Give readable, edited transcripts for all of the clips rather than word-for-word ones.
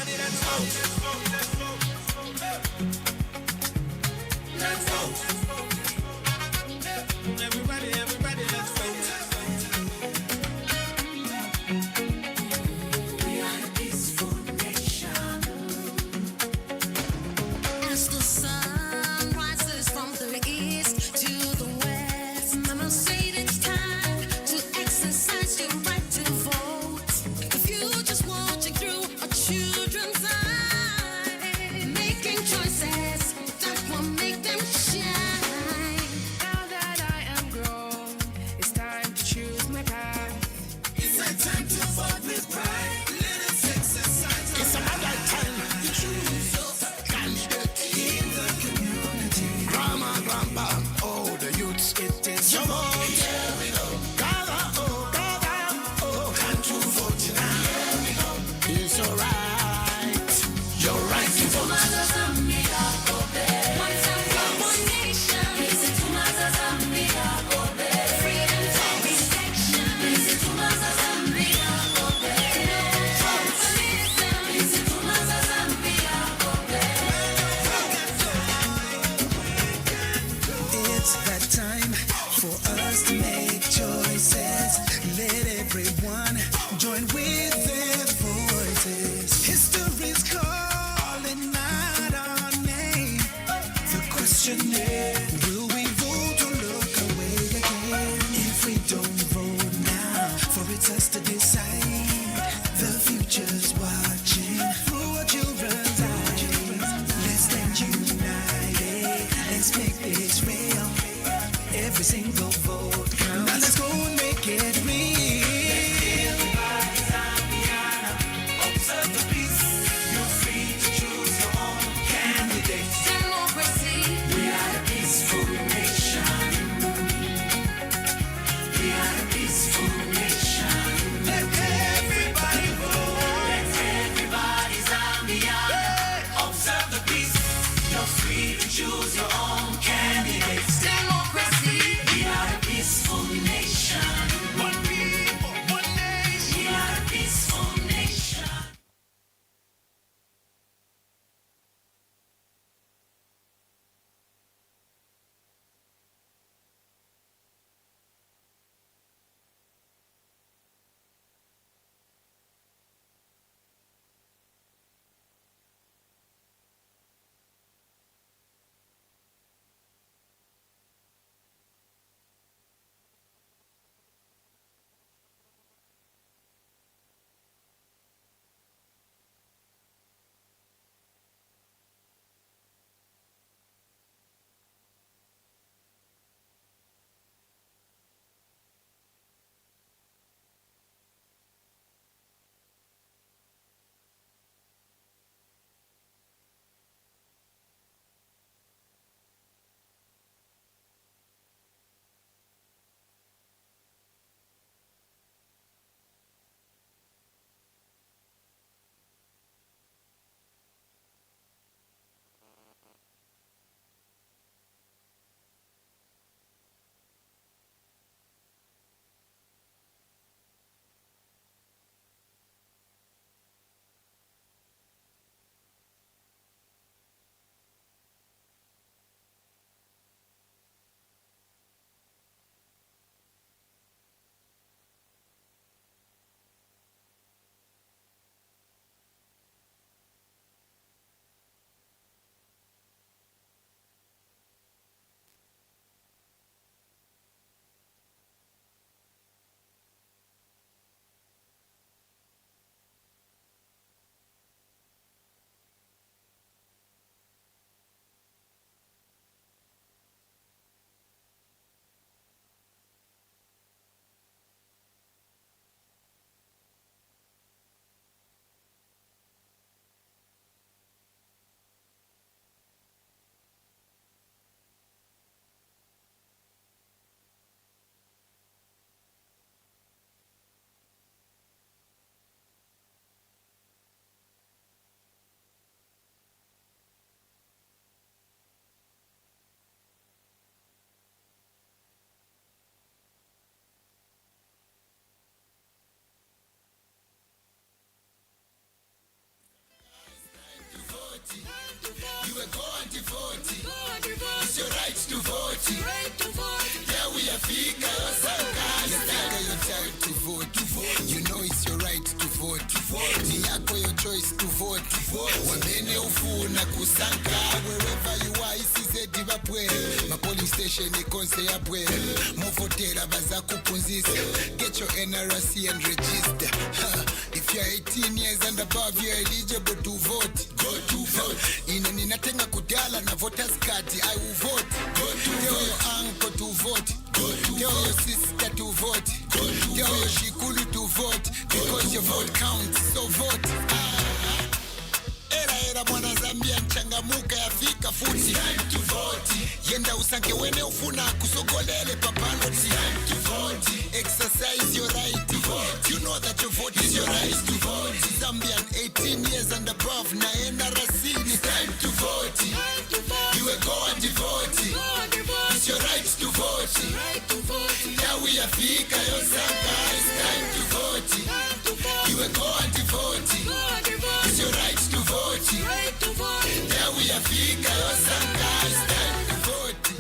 let's vote. Let's vote. Everybody, let's vote. We are a peaceful nation. As the sun rises from the east to the west, Mama said it's time to exercise your right to vote. The future's watching through our children's eyes, making choices that will make them shine. Now that I am grown, it's time to choose my path. It's a time to vote with pride. Let us exercise. It's another time to choose your candidate in the community. Grandma, grandpa, oh, the youths, it is your vote. Here we go. Gather, oh, time to vote now. It's alright. Your right to vote. One nation. Freedom for protection. It's that time for us to make choices. Let everyone join with their voices. History's calling out our name. The question is, will we vote or look away again? If we don't vote now, for it's us to decide. The future's watching through our children's eyes. Let's stand united. Let's make this real. Every single vote counts. Now let's go and make it real. Observe the peace. You're free to choose your own candidate. Democracy. We are a peaceful nation. We are a peaceful nation. Let everybody vote. Let everybody Zambiana. Observe the peace. You're free to choose your own candidates. Democracy. We are a peaceful nation. One people, one nation. We are a peaceful nation. It's your right to vote. Yeah, we are fika your time to vote. You know it's your right to vote. Ni yako your choice to vote. Wamene ufuna kusanka. Wherever you are, isize diva pwele. Ma polling station ikonse ya pwele. Mufotera baza kupunzise. Get your NRC and register. If you're 18 years and above, you're eligible to vote. Go to vote. Ninatenga kudala na voters card. I will vote. Go to vote. Tell your uncle to vote. Go to vote. Tell your sister to vote. Go to vote. Tell your shikulu to vote. Because your vote counts. So vote. Era mwana Zambia nchangamuka yafika futi. Time to vote. Yenda usanke wene ufuna kusogolele papalo. Time to vote. Exercise your right to vote. You know that your vote is your right to vote. Zambian 18 years and above na NRC. It's time to vote. You will go and vote. It's your right to vote. Yeah, we are fika your sanga. It's time to vote. You will go and vote. It's your right to vote. Yeah, we are fika your sanga. It's time to vote.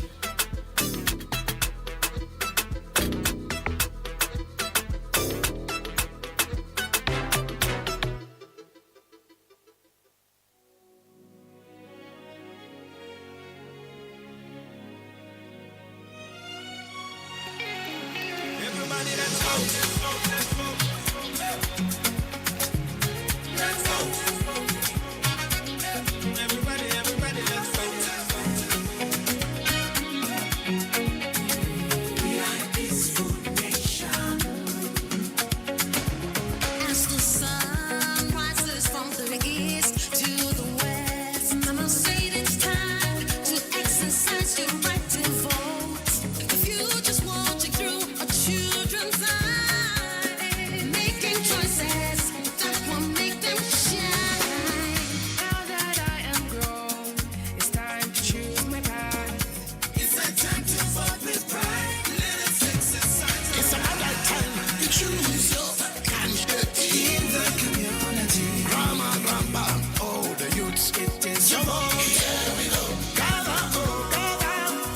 Everybody, let's vote. Let's vote. Let's vote. Everybody, let's vote. We are a peaceful nation. As the sun rises from the east to the west, Mama said it's time to exercise your right to vote. The future's watching through our children's eyes, making choices that will make them shine. Now that I am grown, it's time to choose my path. It's a time to vote with pride. Let us exercise. It's about time you choose your candidate In the community, Rama, all the youths, it is your vote. Here we go. Gather, oh, gather,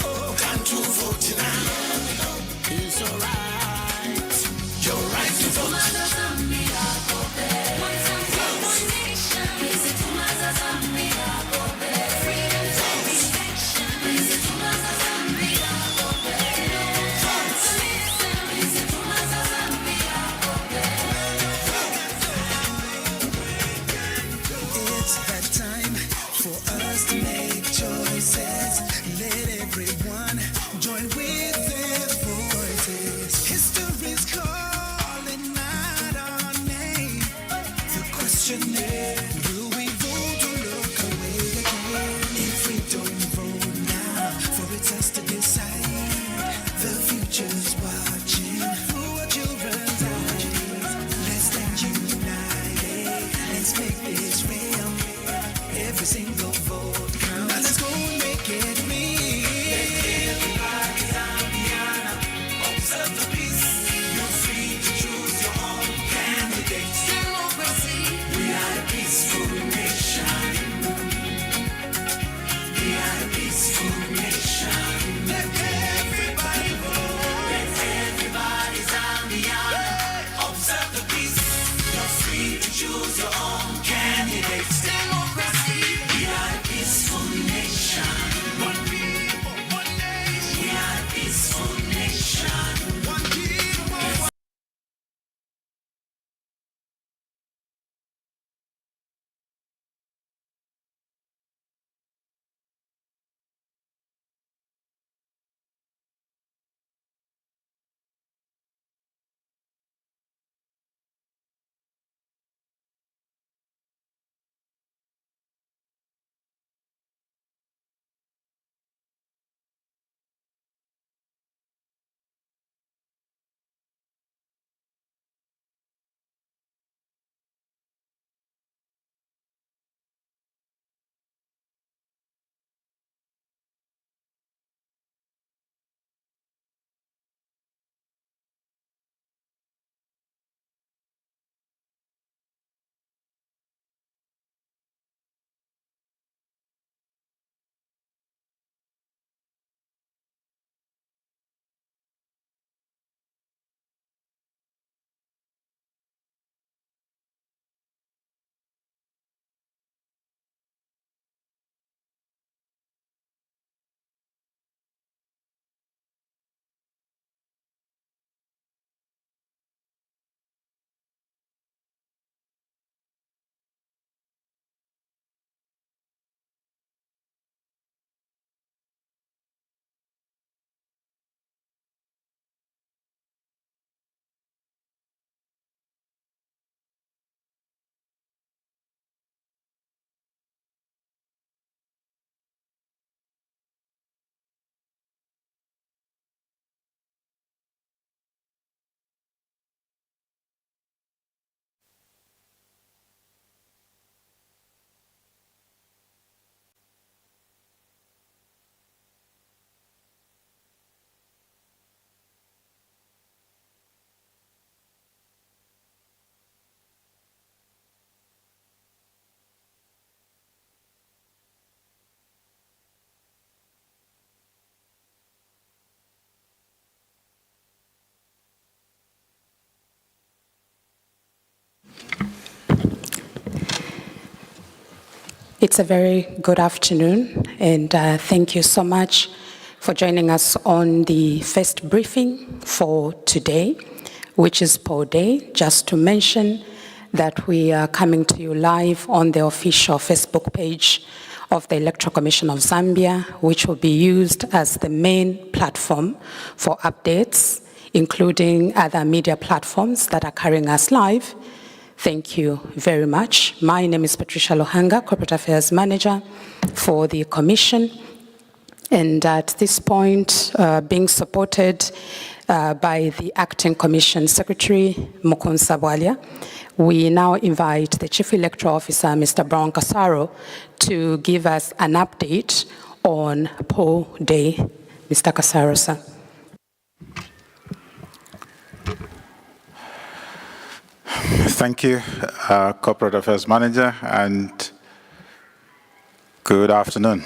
It's a very good afternoon, and thank you so much for joining us on the first briefing for today, which is poll day. Just to mention that we are coming to you live on the official Facebook page of the Electoral Commission of Zambia, which will be used as the main platform for updates, including other media platforms that are carrying us live. Thank you very much. My name is Patricia Lohanga, Corporate Affairs Manager for the Commission. And at this point, being supported by the Acting Commission Secretary, Mukonsa Bwalia, we now invite the Chief Electoral Officer, Mr. Brown Kasaro, to give us an update on poll day. Mr. Kasaro, sir. Thank you, Corporate Affairs Manager, and good afternoon.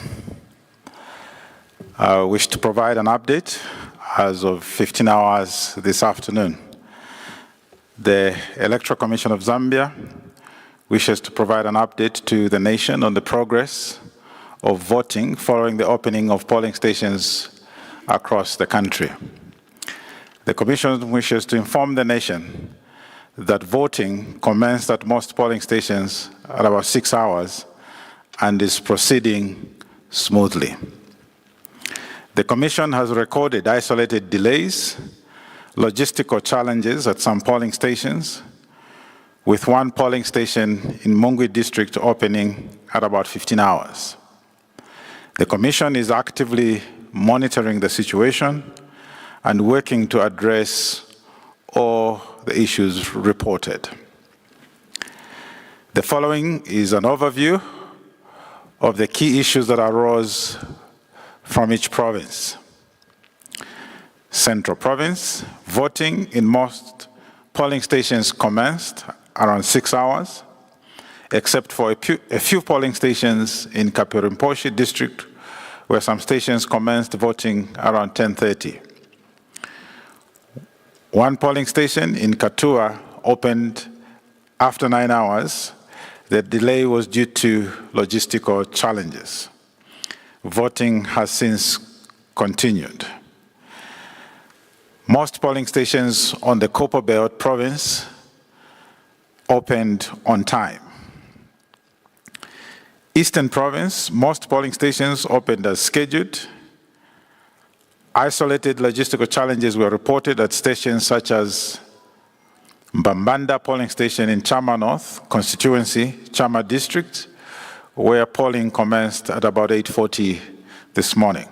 I wish to provide an update as of 15 hours this afternoon. The Electoral Commission of Zambia wishes to provide an update to the nation on the progress of voting following the opening of polling stations across the country. The Commission wishes to inform the nation that voting commenced at most polling stations at about 6 hours and is proceeding smoothly. The Commission has recorded isolated delays, logistical challenges at some polling stations, with one polling station in Mungwi district opening at about 15 hours. The Commission is actively monitoring the situation and working to address all the issues reported. The following is an overview of the key issues that arose from each province. Central Province, voting in most polling stations commenced around 6 hours, except for a few polling stations in Kapirimposhi district, where some stations commenced voting around 10:30. One polling station in Katua opened after 9 hours. The delay was due to logistical challenges. Voting has since continued. Most polling stations on the Copper Belt province opened on time. Eastern Province, most polling stations opened as scheduled. Isolated logistical challenges were reported at stations such as Mbambanda polling station in Chama North constituency, Chama district, where polling commenced at about 8:40 this morning.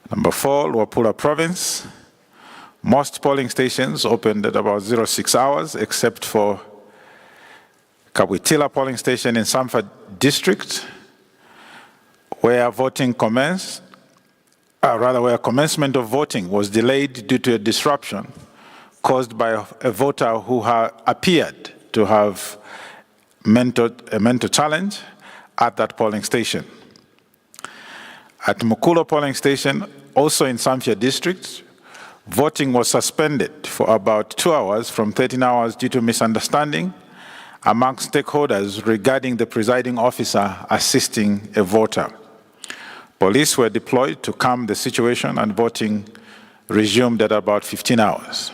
Number 4, Luapula Province. Most polling stations opened at about 06 hours, except for Kabwitila polling station in Samfa district, where voting commenced. Where commencement of voting was delayed due to a disruption caused by a voter who appeared to have a mental challenge at that polling station. At Mukulo polling station, also in Samfya district, voting was suspended for about 2 hours from 13 hours due to misunderstanding among stakeholders regarding the presiding officer assisting a voter. Police were deployed to calm the situation and voting resumed at about 15 hours.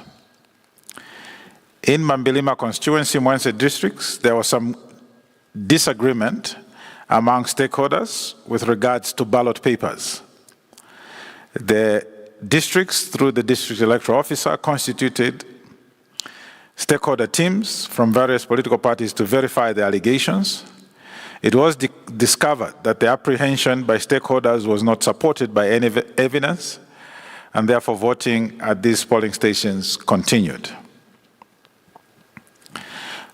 In Mambilima constituency, Mwense districts, there was some disagreement among stakeholders with regards to ballot papers. The districts, through the district electoral officer, constituted stakeholder teams from various political parties to verify the allegations. It was discovered that the apprehension by stakeholders was not supported by any evidence, and therefore voting at these polling stations continued.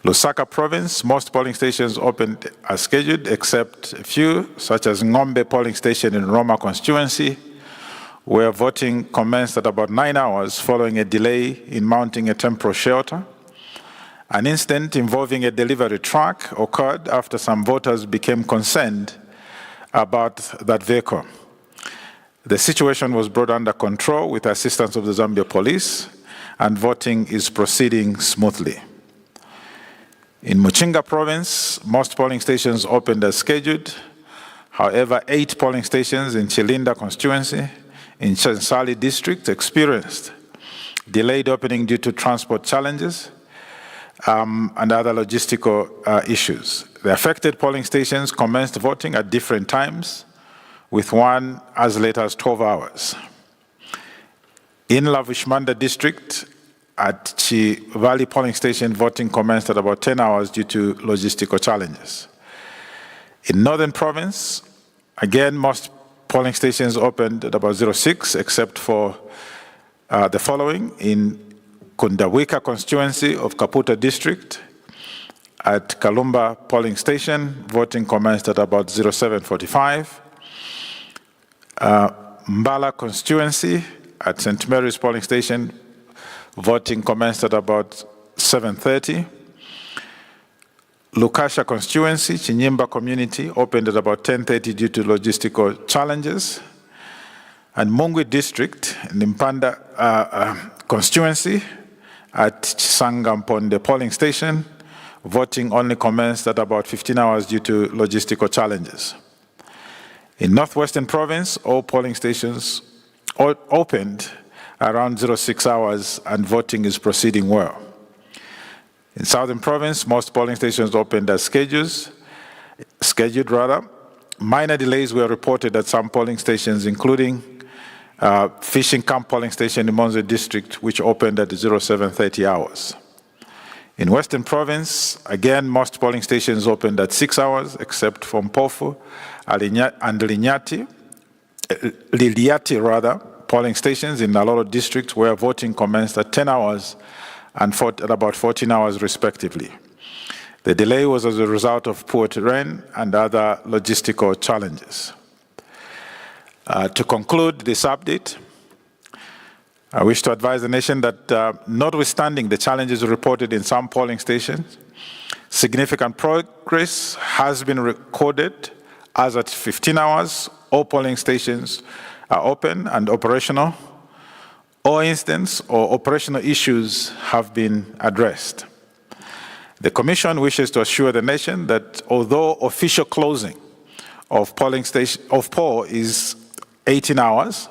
Lusaka Province, most polling stations opened as scheduled, except a few, such as Ngombe polling station in Roma constituency, where voting commenced at about 9 hours following a delay in mounting a temporary shelter. An incident involving a delivery truck occurred after some voters became concerned about that vehicle. The situation was brought under control with the assistance of the Zambia police, and voting is proceeding smoothly. In Muchinga province, most polling stations opened as scheduled. However, 8 polling stations in Chilinda constituency in Chensali district experienced delayed opening due to transport challenges and other logistical issues. The affected polling stations commenced voting at different times, with one as late as 12 hours. In Lavushmanda district, at Chi Valley polling station, voting commenced at about 10 hours due to logistical challenges. In Northern Province, again, most polling stations opened at about 06, except for the following. In Kundawika constituency of Kaputa district, at Kalumba polling station, voting commenced at about 07:45. Mbala constituency at St. Mary's polling station, voting commenced at about 7:30. Lukasha constituency, Chinyimba community, opened at about 10:30 due to logistical challenges. And Mungwi district, Nimpanda constituency, at Chisangamponde polling station, voting only commenced at about 15 hours due to logistical challenges. In Northwestern Province, all polling stations opened around 06 hours and voting is proceeding well. In Southern Province, most polling stations opened as scheduled. Minor delays were reported at some polling stations, including Fishing Camp polling station in Monzo district, which opened at 07:30 hours. In Western Province, again, most polling stations opened at 6 hours, except for Mpofu and Liliati, polling stations in Nalolo district, where voting commenced at 10 hours and at about 14 hours respectively. The delay was as a result of poor terrain and other logistical challenges. To conclude this update, I wish to advise the nation that notwithstanding the challenges reported in some polling stations, significant progress has been recorded as at 15 hours, all polling stations are open and operational. All instance or operational issues have been addressed. The Commission wishes to assure the nation that although official closing of poll is 18 hours,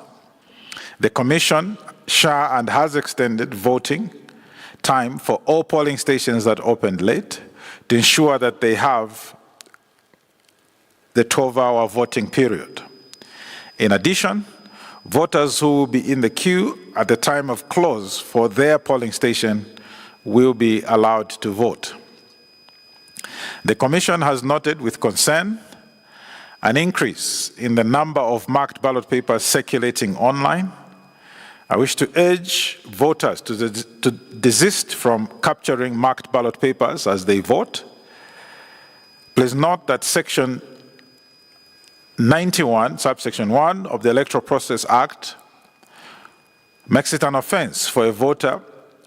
the Commission shall and has extended voting time for all polling stations that opened late to ensure that they have the 12-hour voting period. In addition, voters who will be in the queue at the time of close for their polling station will be allowed to vote. The Commission has noted with concern an increase in the number of marked ballot papers circulating online. I wish to urge voters to desist from capturing marked ballot papers as they vote. Please note that Section 91, subsection 1 of the Electoral Process Act makes it an offense for a voter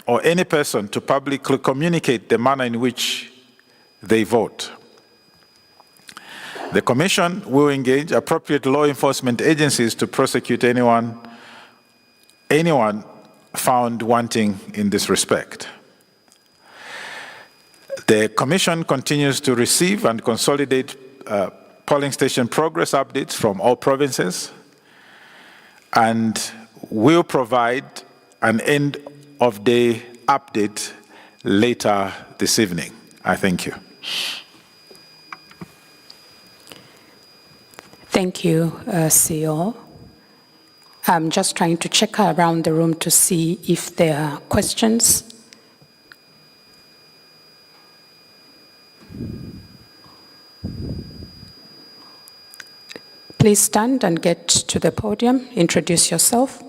or any person to publicly communicate the manner in which they vote. The Commission will engage appropriate law enforcement agencies to prosecute anyone found wanting in this respect. The Commission continues to receive and consolidate polling station progress updates from all provinces and will provide an end-of-day update later this evening. I thank you. Thank you, CEO. I'm just trying to check around the room to see if there are questions. Please stand and get to the podium. Introduce yourself.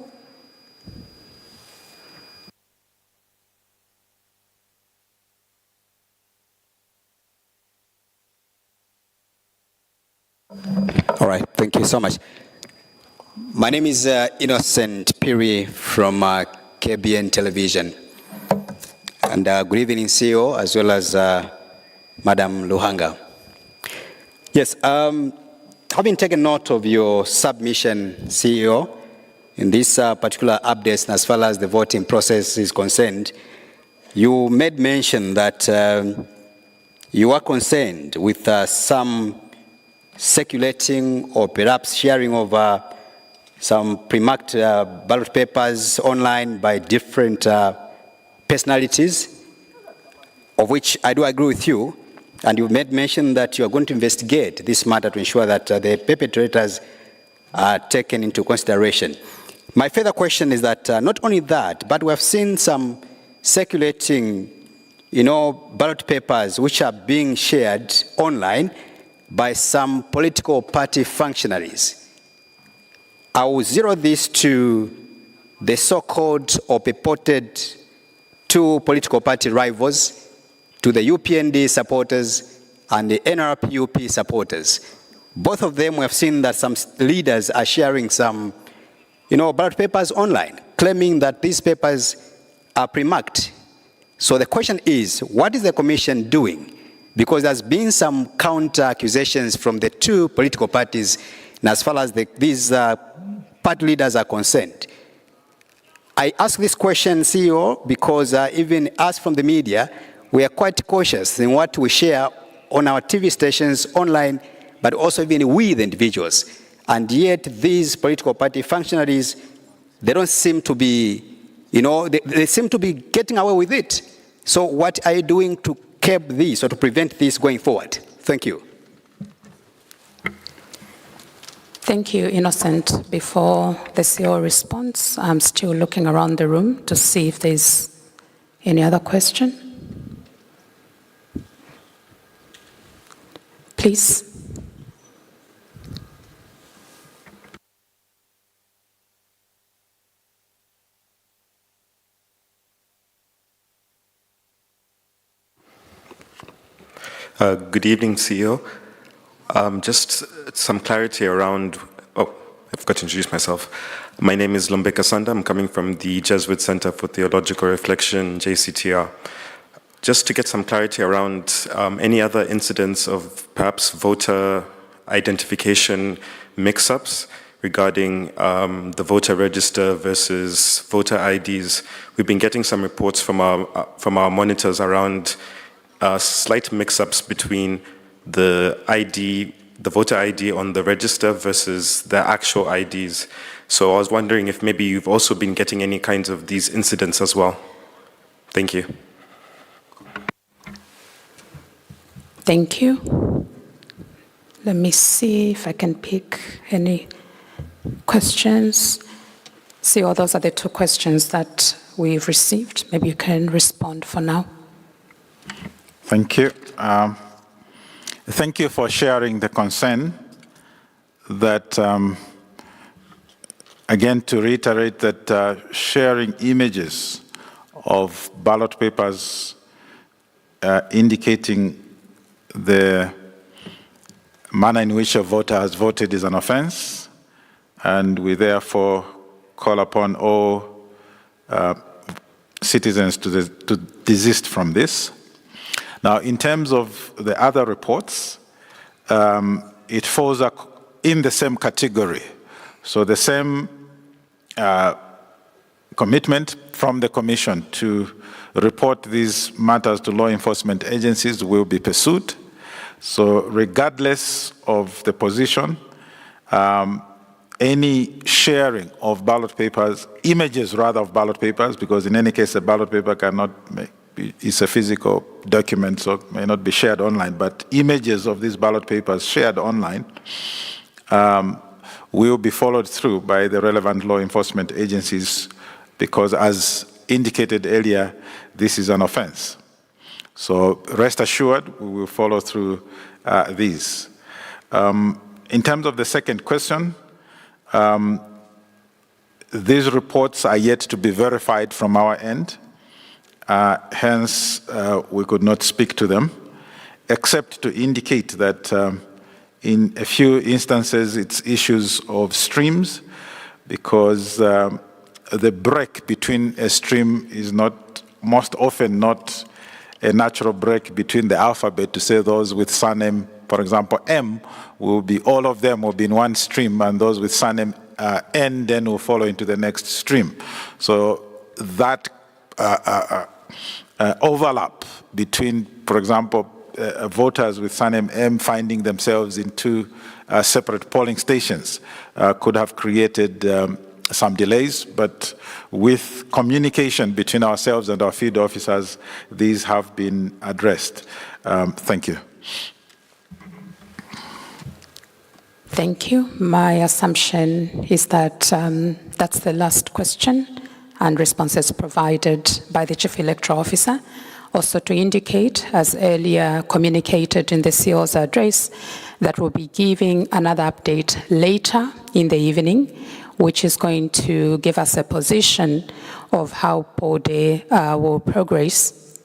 All right, thank you so much. My name is Innocent Piri from KBN Television. And good evening, CEO, as well as Madam Luhanga. Yes, having taken note of your submission, CEO, in this particular updates as far as the voting process is concerned, you made mention that you are concerned with some circulating or perhaps sharing of some pre-marked ballot papers online by different personalities, of which I do agree with you, and you made mention that you are going to investigate this matter to ensure that the perpetrators are taken into consideration. My further question is that not only that, but we have seen some circulating, ballot papers which are being shared online by some political party functionaries. I will zero this to the so-called or purported two political party rivals, to the UPND supporters and the NRPUP supporters. Both of them, we have seen that some leaders are sharing some, ballot papers online, claiming that these papers are pre-marked. So the question is, what is the commission doing? Because there's been some counter accusations from the two political parties, and as far as these party leaders are concerned. I ask this question, CEO, because even us from the media, we are quite cautious in what we share on our TV stations online, but also even with individuals. And yet these political party functionaries, they don't seem to be, they seem to be getting away with it. So what are you doing to curb this or to prevent this going forward? Thank you. Thank you, Innocent. Before the CEO responds, I'm still looking around the room to see if there's any other question. Please. Good evening, CEO. Just some clarity around, I forgot to introduce myself. My name is Lumbeka Sanda. I'm coming from the Jesuit Center for Theological Reflection, JCTR. Just to get some clarity around any other incidents of perhaps voter identification mix-ups regarding the voter register versus voter IDs. We've been getting some reports from our monitors around slight mix-ups between the voter ID on the register versus the actual IDs. So I was wondering if maybe you've also been getting any kinds of these incidents as well. Thank you. Thank you. Let me see if I can pick any questions. See, all those are the two questions that we've received. Maybe you can respond for now. Thank you. Thank you for sharing the concern that, again, to reiterate that sharing images of ballot papers indicating the manner in which a voter has voted is an offense, and we therefore call upon all citizens to desist from this. Now, in terms of the other reports, it falls in the same category. So the same commitment from the Commission to report these matters to law enforcement agencies will be pursued. So regardless of the position, any sharing of ballot papers, images rather of ballot papers, because in any case a ballot paper cannot it's a physical document, so it may not be shared online, but images of these ballot papers shared online will be followed through by the relevant law enforcement agencies, because as indicated earlier, this is an offense. So rest assured, we will follow through these. In terms of the second question, these reports are yet to be verified from our end. Hence, we could not speak to them, except to indicate that in a few instances it's issues of streams, because the break between a stream is most often not a natural break between the alphabet to say those with surname, for example, M, all of them will be in one stream, and those with surname N then will follow into the next stream. So that overlap between, for example, voters with surname M finding themselves in two separate polling stations could have created some delays, but with communication between ourselves and our field officers, these have been addressed. Thank you. Thank you. My assumption is that that's the last question, and responses provided by the Chief Electoral Officer. Also to indicate, as earlier communicated in the CEO's address, that we'll be giving another update later in the evening, which is going to give us a position of how poll day will progress.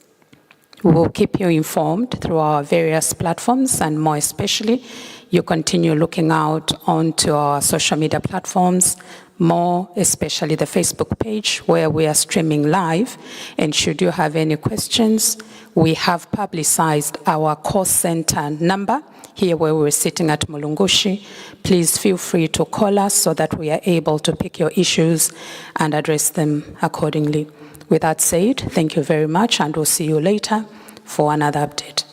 We will keep you informed through our various platforms, and more especially, you continue looking out onto our social media platforms, more especially the Facebook page where we are streaming live. And should you have any questions, we have publicized our call center number here where we're sitting at Mulungushi. Please feel free to call us so that we are able to pick your issues and address them accordingly. With that said, thank you very much, and we'll see you later for another update.